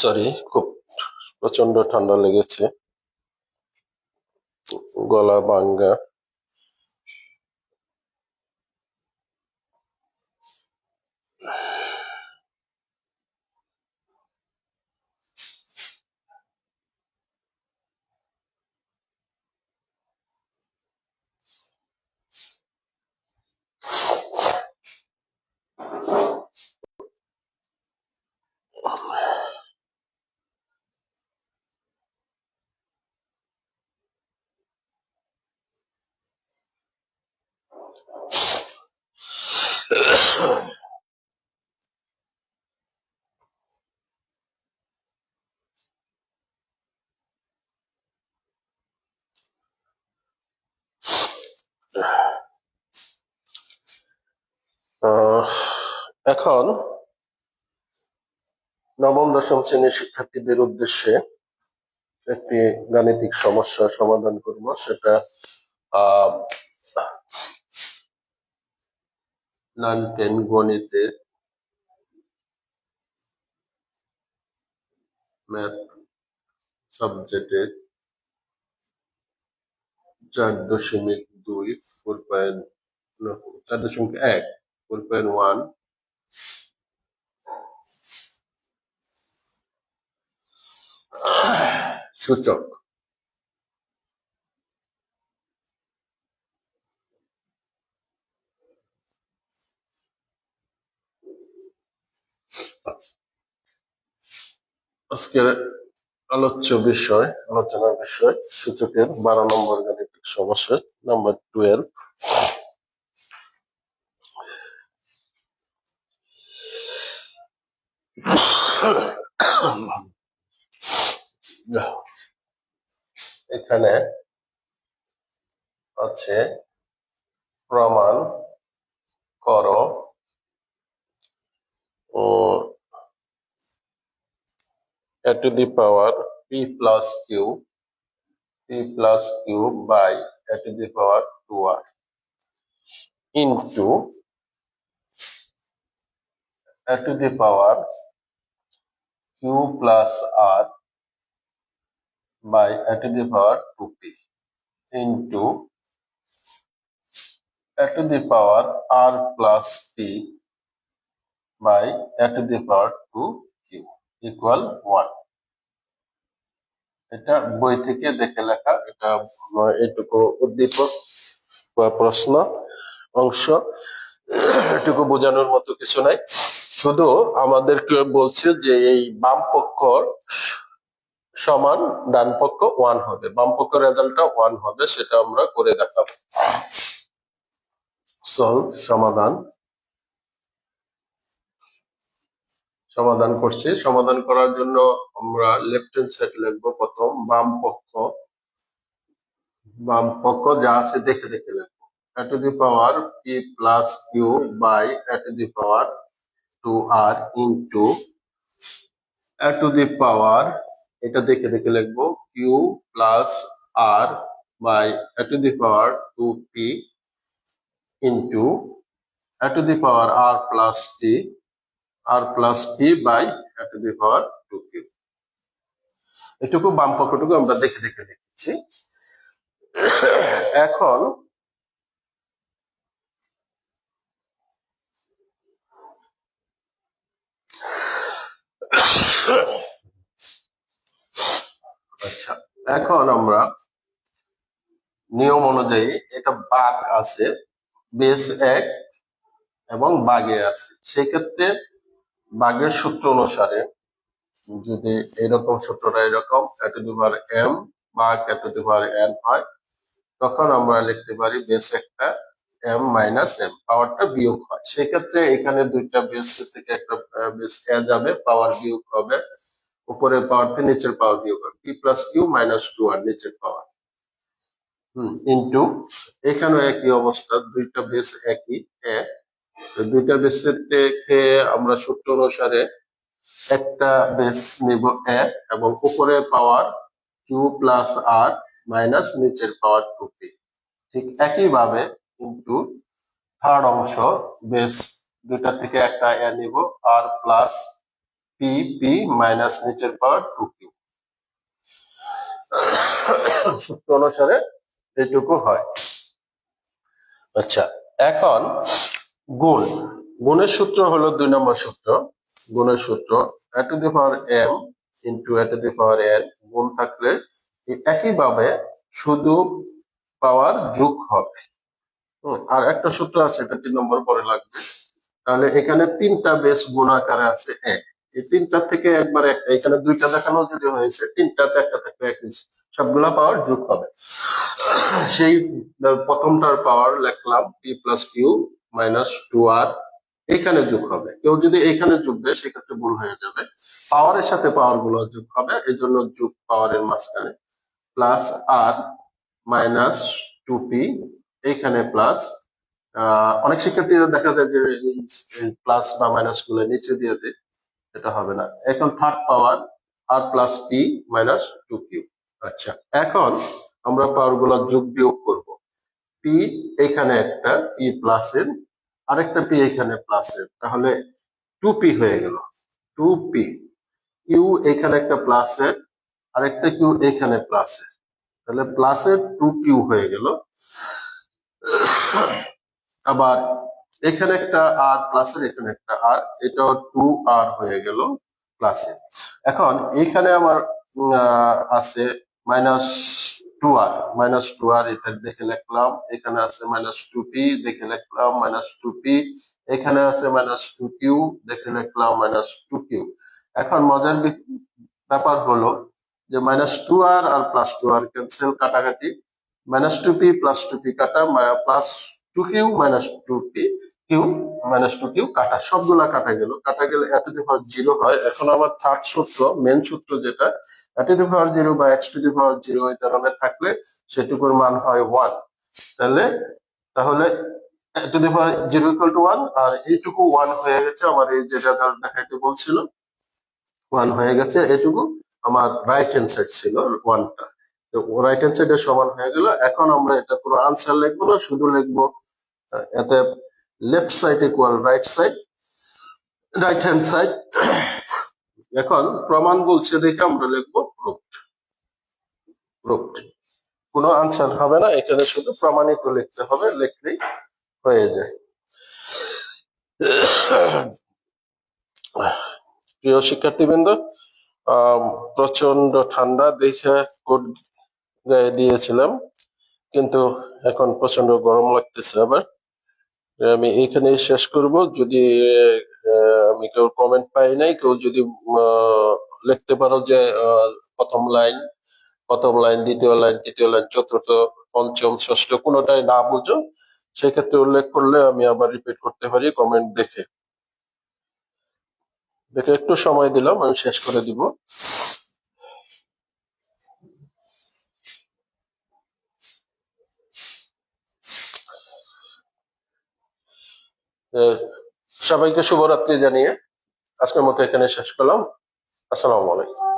Sorry, খুব প্রচন্ড ঠান্ডা লেগেছে, গলা ভাঙ্গা। এখন নবম দশম শ্রেণীর শিক্ষার্থীদের উদ্দেশ্যে একটি গাণিতিক সমস্যা সমাধান করব। সেটা 9-10 গণিতে ম্যাথ সাবজেক্টের 4.2 4.1 4.1 সূচক। আজকের আলোচনার বিষয় সূচকের 12 নম্বর গাণিতিক সমস্যা নাম্বার 12। এখানে আছে প্রমাণ করো a to the power p plus q by a to the power 2r into a to the power q plus r by a to the power 2p into a to the power r plus p by a to the power 2q equal 1। এটা বই থেকে দেখে লেখা, এটা এটুকু উদ্দীপক বা প্রশ্ন অংশ, এটুকু বোঝানোর মতো কিছু নাই। শুধু আমাদেরকে বলছে যে এই বাম পক্ষ সমান ডান পক্ষ 1 হবে, বাম পক্ষ রেজাল্টটা 1 হবে, সেটা আমরা করে দেখাবো। সলভ, সমাধান করছি। সমাধান করার জন্য আমরা লেফট হ্যান্ড সাইড লিখবো। প্রথম বাম পক্ষ যা আছে দেখে দেখে লিখবো। a to the power p plus q by a to the power 2r into a to the power, এটা দেখে দেখে লিখবো, q plus r by a to the power 2p into a to the power r plus p by a to the power 2q। এটুকু বাম পক্ষটুকু আমরা দেখে দেখে লিখছি। এখন আচ্ছা, এখন আমরা নিয়ম অনুযায়ী, এটা ভাগ আছে, বেস 1 এবং ভাগে আছে, সেক্ষেত্রে ভাগের সূত্র অনুসারে যদি এরকম সূত্রটা এরকম a to the power m ভাগ a to the power n হয়, তখন আমরা লিখতে পারি বেস একটা m মাইনাস m, পাওয়ারটা বিয়োগ হয়। সেক্ষেত্রে এখানে দুইটা বেস থেকে একটা বেস যাবে, পাওয়ার বিয়োগ হবে, উপরের পাওয়ার থেকে নিচের পাওয়ার বিয়োগ হবে, P plus Q minus 2r নিচের পাওয়ার ইন্টু এখানেও একই অবস্থা, দুইটা বেস একই এক, দুইটা বেসের থেকে আমরা সূত্র অনুসারে একটা বেস নিব এক এবং উপরের পাওয়ার কিউ প্লাস আর মাইনাস নিচের পাওয়ার 2p। ঠিক একইভাবে কিন্তু থার্ড অংশ বেস দুইটা থেকে একটা এ নিব আর প্লাস পি পি মাইনাস নিচের পাওয়ার 2q। সূত্র অনুসারে এইটুকু হয়। আচ্ছা, এখন গুণের সূত্র হলো 2 নম্বর সূত্র। গুণের সূত্র a two the power m into a two the power n, গুণ থাকলে একইভাবে শুধু পাওয়ার যোগ হবে। আর একটা সূত্র আছে, এটা 3 নম্বর পরে লাগবে। তাহলে এখানে তিনটা বেস গুণ আকারে আছে এক, এই তিনটা থেকে একবার একটা, এখানে দুইটা দেখানো যদি হয়েছে, তিনটাতে একটা থাকলে এক, সবগুলা পাওয়ার যোগ হবে। সেই প্রথমটার পাওয়ার লিখলাম P plus Q minus 2r, এখানে যোগ হবে। কেউ যদি এখানে যোগ দেয় সেক্ষেত্রে ভুল হয়ে যাবে, পাওয়ারের সাথে পাওয়ার গুলো যোগ হবে, এই জন্য যোগ পাওয়ারের মাঝখানে প্লাস আর মাইনাস 2p, এইখানে প্লাস। অনেক শিক্ষার্থীরা দেখা যায় যে প্লাস বা মাইনাস গুলো নিচে দিয়ে দেয়, এটা হবে না। এখন থার্ড পাওয়ার আর প্লাস পি মাইনাস 2q। আচ্ছা, এখন আমরা পাওয়ার গুলো যোগ বিয়োগ করব। পি এখানে একটা, পি প্লাস এর আরেকটা, পি এখানে প্লাস এর, তাহলে 2p হয়ে গেল 2p। কিউ এখানে একটা প্লাস এর আরেকটা, কিউ এখানে প্লাস এর, তাহলে প্লাস এর 2q হয়ে গেল। আবার এখানে একটা আর প্লাস এর, এখানে একটা আর, এটাও 2r হয়ে গেল প্লাস এর। এখন এখানে আমার আছে মাইনাস 2r, এটা দেখে লিখলাম। এখানে আছে মাইনাস 2p, দেখে লিখলাম মাইনাস 2p। এখানে আছে মাইনাস 2q, দেখে লিখলাম মাইনাস 2q। এখন মজার ব্যাপার হলো যে মাইনাস 2r আর প্লাস 2r ক্যান্সেল, কাটাকাটি, মাইনাস 2p প্লাস 2p কাটা, plus 2q minus 2p, Q minus 2q কাটা, সবগুলা কাটা গেল। কাটা গেলে এ টু দি পাওয়ার 0 হয়। এখন আমার থার্ড সূত্র, মেন সূত্র যেটা, এ টু দি পাওয়ার 0 বা এক্স টু দি পাওয়ার 0 এই ধরনের থাকলে সেটুকুর মান হয় 1। তাহলে তাহলে A to the power 0 equal to 1, আর এইটুকু 1 হয়ে গেছে আমার, এই যে রেজাল্ট দেখাইতে বলছিল 1 হয়ে গেছে, এটুকু আমার রাইট হ্যান্ড সাইড ছিল 1টা, তো রাইট হ্যান্ড সাইডের সমান হয়ে গেল। এখন আমরা এটা কোনো আনসার লিখবো না, শুধু লিখবো এতে left side equal right side, right hand side. এখন প্রমাণ বলছে দেখে আমরা লিখবো প্রুফড। প্রুফড, কোনো আনসার হবে না, এখানে শুধু প্রমাণিত লিখতে হবে, লিখলেই হয়ে যায়। প্রিয় শিক্ষার্থীবৃন্দ, প্রচন্ড ঠান্ডা দেখে কোট গায়ে দিয়েছিলাম, কিন্তু এখন প্রচন্ড গরম লাগতেছে। আবার আমি এখানেই শেষ করব। যদি আমি কেউ কমেন্ট পাই নাই, কেউ যদি লিখতে পারো যে প্রথম লাইন, দ্বিতীয় লাইন, তৃতীয় লাইন, চতুর্থ, পঞ্চম, ষষ্ঠ কোনোটাই না বুঝো, সেক্ষেত্রে উল্লেখ করলে আমি আবার রিপিট করতে পারি কমেন্ট দেখে। একটু সময় দিলাম, আমি শেষ করে দিব। সবাইকে শুভরাত্রি জানিয়ে আজকের মতো এখানে শেষ করলাম। আসসালামু আলাইকুম।